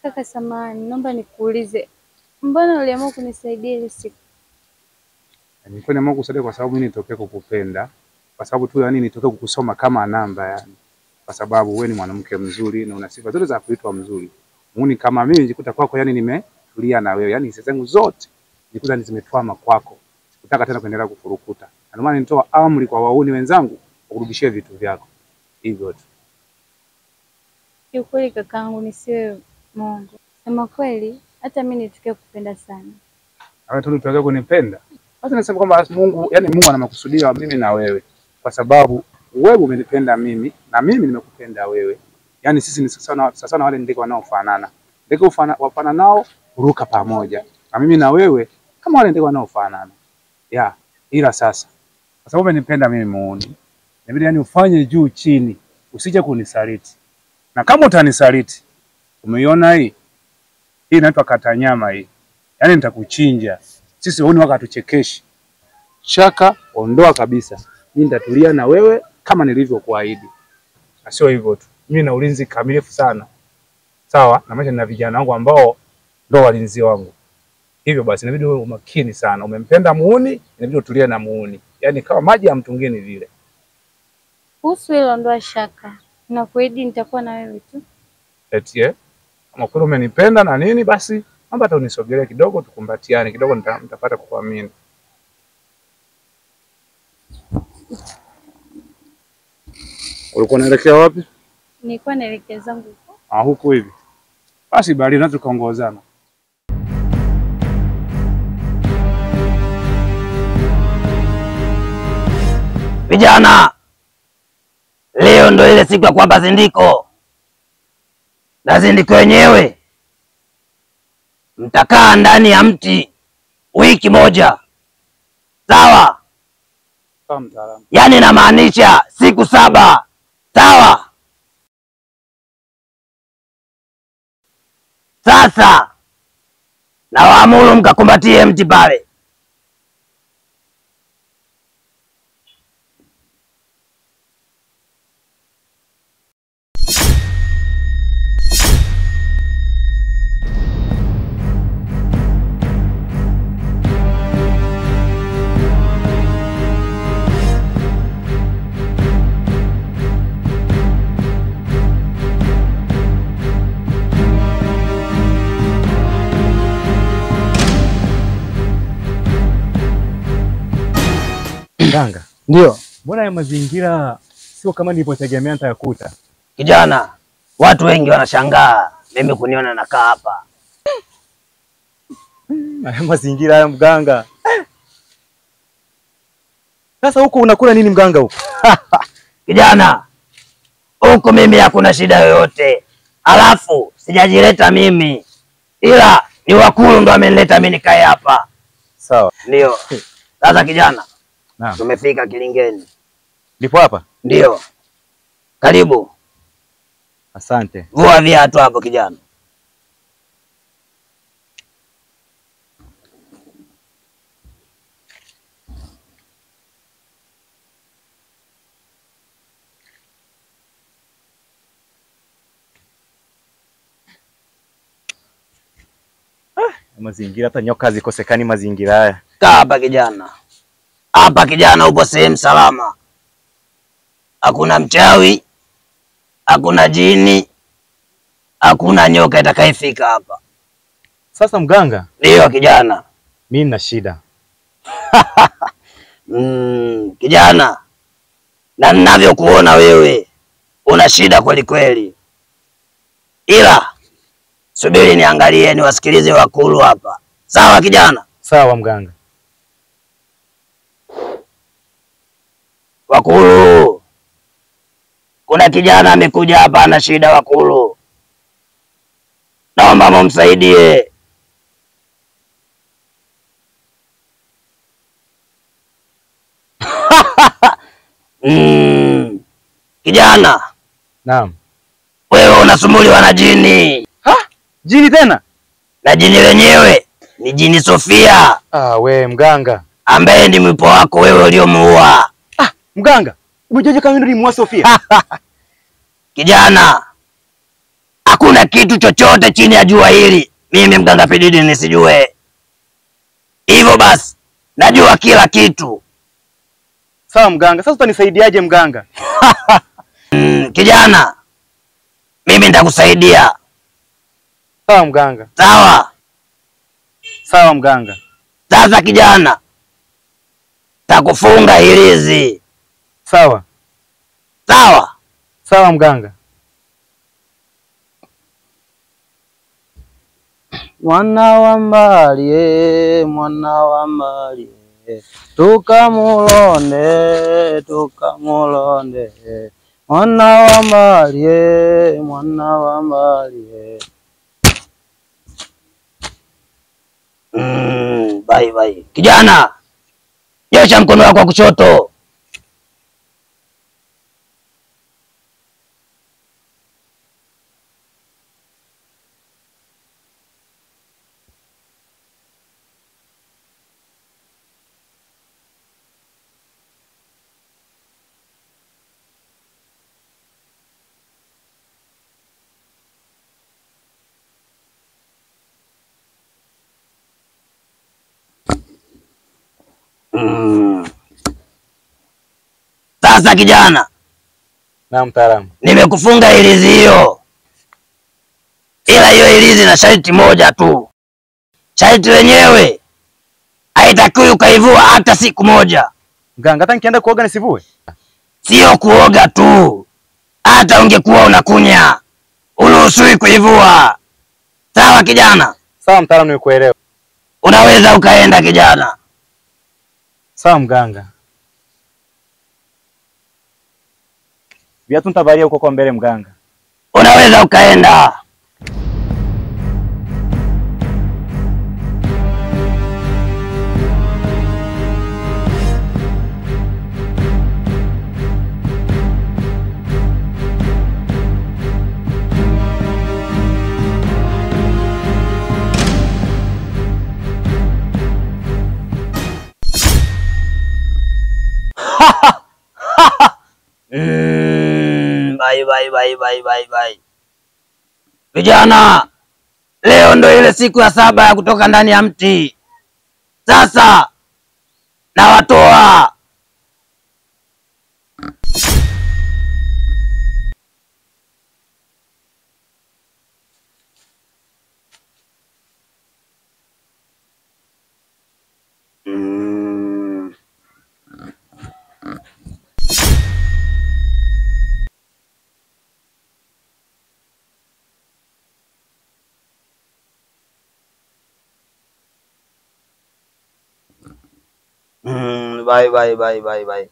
Kaka samahani, naomba nikuulize. Mbona uliamua kunisaidia ile siku? Nilikuwa nimeamua kusaidia kwa sababu mimi nitokea kukupenda. Kwa sababu tu yani nitokea kukusoma kama namba yani. Kwa sababu wewe ni mwanamke mzuri na una sifa zote za kuitwa mzuri. Muuni kama mimi nijikuta kwako yani nimetulia na wewe. Yani hisia zangu zote nikuta zimetwama kwako. Sikutaka tena kuendelea kufurukuta. Ndio maana nitoa amri kwa wauni wenzangu kurudishia vitu vyako. Hivyo tu. Kiukweli kakaangu nisiwe Mungu. Sema kweli, hata mimi nitokea kupenda sana. Hawa tu nitokea kunipenda. Sasa nasema kwamba Mungu, yani Mungu ana makusudio mimi na wewe. Kwa sababu wewe umenipenda mimi na mimi nimekupenda wewe. Yani sisi ni sasa na wale ndege wanaofanana. Ndege wafana nao huruka pamoja. Na mimi na wewe kama wale ndege wanaofanana. Ila sasa kwa sababu umenipenda mimi muone. Inabidi yani ufanye juu chini, usije kunisaliti. Na kama utanisaliti, umeiona hii? Hii inaitwa kata nyama hii. Yani nitakuchinja. Sisi wauni waka tuchekeshi. Chaka ondoa kabisa. Mimi nitatulia na wewe kama nilivyokuahidi. Na sio hivyo tu. Mimi na ulinzi kamilifu sana. Sawa? Na maana nina vijana wangu ambao ndio walinzi wangu. Hivyo basi inabidi uwe makini sana. Umempenda muuni, inabidi utulie na muuni. Yaani kama maji ya mtungini vile. Kuhusu hilo ondoa shaka. Nakuahidi nitakuwa na wewe tu. Eti kama kweli umenipenda na nini basi naomba hata unisogelee kidogo tukumbatiane kidogo nitapata kukuamini. Ulikuwa unaelekea wapi? Nilikuwa naelekea zangu huko. Huko hivi. Basi bali na tukaongozana. Vijana, leo ndo ile siku ya kwamba zindiko. Na zindiko wenyewe mtakaa ndani ya mti wiki moja. Sawa? Yaani namaanisha siku 7. Sawa? Sasa na waamuru mkakumbatie mti pale. Mganga. Ndio. Mbona ya mazingira sio kama nilipotegemea nitayakuta? Kijana, watu wengi wanashangaa mimi kuniona nakaa hapa. Haya mazingira haya mganga. Sasa huko unakula nini mganga huko? Kijana, huko mimi hakuna shida yoyote. Alafu sijajileta mimi. Ila ni wakulu ndo amenileta mimi nikae hapa. Sawa. Ndio. Sasa kijana, naam. Tumefika Kilingeni. Ndipo hapa? Ndio. Karibu. Asante. Vua viatu hapo kijana. Mazingira hata nyoka zikosekani mazingira haya. Kaa hapa kijana. Hapa kijana upo sehemu salama. Hakuna mchawi, hakuna jini, hakuna nyoka itakayefika hapa. Sasa mganga? Ndio kijana. Mimi nina shida. Kijana. Na ninavyokuona wewe una shida kweli kweli. Ila subiri niangalie niwasikilize wakulu hapa. Sawa kijana? Sawa mganga. Wakulu. Kuna kijana amekuja hapa ana shida wakulu. Naomba mumsaidie. Kijana. Naam. Wewe unasumbuliwa na jini. Jini tena? Na jini lenyewe ni jini Sofia. We mganga. Ambaye ndi mwipo wako wewe uliomuua. Mganga, umejuaje kama ndio nimuua Sofia? Kijana, Hakuna kitu chochote chini ya jua hili mimi mganga Pididi nisijue. Hivyo basi najua kila kitu. Sawa mganga, sasa utanisaidiaje mganga? Kijana, mimi nitakusaidia. Sawa mganga. Sawa? Sawa mganga. Sasa kijana, takufunga hirizi. Sawa. Sawa? Sawa mganga. Mwana wa mbali, mwana wa mbali, tukamulonde, tukamulonde. Mwana wa mbali, mwana wa mbali. Bye bye. Kijana, nyosha mkono wako wa kushoto. Sasa kijana. Na mtaalamu. Nimekufunga hirizi hiyo. Ila hiyo hirizi na sharti moja tu. Sharti lenyewe haitakiwi ukaivua hata siku moja. Mganga, hata nikienda kuoga nisivue? Sio kuoga tu. Hata ungekuwa unakunya, uruhusiwi kuivua. Sawa kijana? Sawa mtaalamu, nimekuelewa. Unaweza ukaenda kijana. Sawa mganga. Viatu nitavalia huko kwa mbele mganga. Unaweza ukaenda. Bye. Vijana, leo ndo ile siku ya 7 ya kutoka ndani ya mti. Sasa nawatoa. Bye. Bye.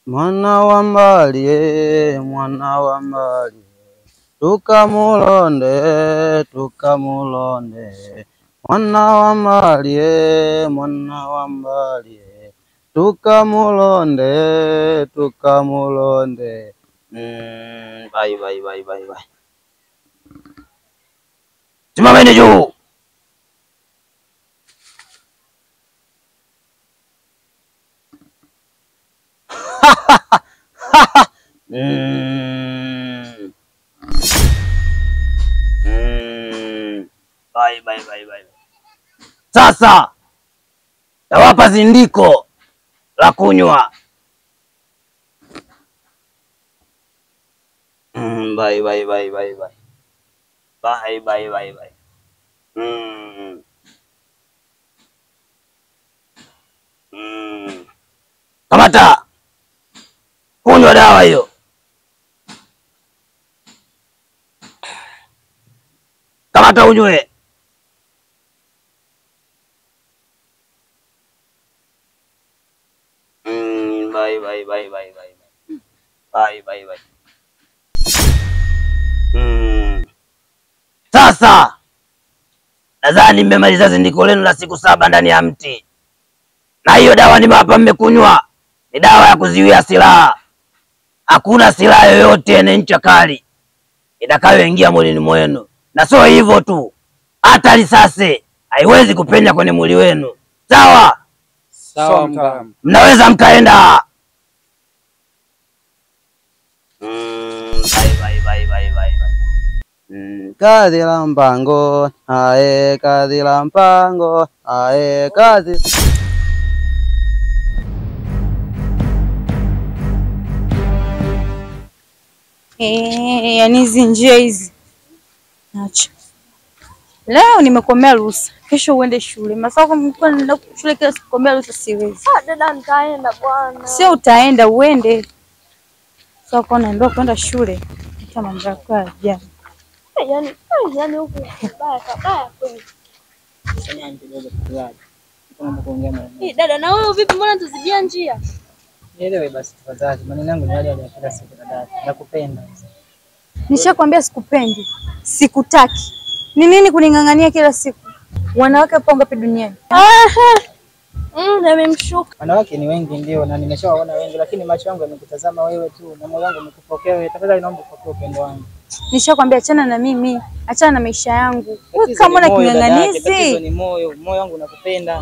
Mwana wa mbali, mwana wa mbali, tukamulonde, tukamulonde. Mwana wa mbali, mwana wa mbali, tukamulonde, tukamulonde. Bye. Simameni juu. Bye. Sasa tawapa zindiko la kunywa. Bye. Kamata. Kunywa dawa hiyo. Kamata unywe. Bye. Sasa nadhani mmemaliza zindiko lenu la siku 7 ndani ya mti. Na hiyo dawa nimewapa mmekunywa. ni dawa ya kuzuia silaha. Hakuna silaha yoyote yenye ncha kali itakayoingia mwilini mwenu, na sio hivyo tu, hata risasi haiwezi kupenya kwenye mwili wenu. Sawa? Sawa mtaalamu. Mnaweza mkaenda. Kazi la mpango, ae kazi la mpango, ae kazi. Yaani hizi njia hizi. Acha. Leo nimekomea ruhusa. Kesho uende shule. Masaa kama nilikuwa nenda shule kila siku komea ruhusa siwezi. Dada nitaenda bwana. Sio utaenda uende. Sasa kwa naambiwa kwenda shule. Hata mambo yako ya Yaani huko kabaya kweli. Dada na wewe vipi, mbona tuzibia njia? Nielewe basi tafadhali. Maneno yangu ni yale ya kila siku dada. Nakupenda. Nishakwambia sikupendi. Sikutaki. Ni nini kuning'ang'ania kila siku? Wanawake hapo ngapi duniani? Nimemshuka. Wanawake ni wengi ndio, na nimeshawaona wengi, lakini macho yangu yamekutazama wewe tu na moyo wangu umekupokea wewe. Tafadhali naomba upokee upendo wangu. Nishakwambia achana na mimi, achana na maisha yangu. Wewe kama una king'ang'anizi. Tatizo ni moyo wangu unakupenda.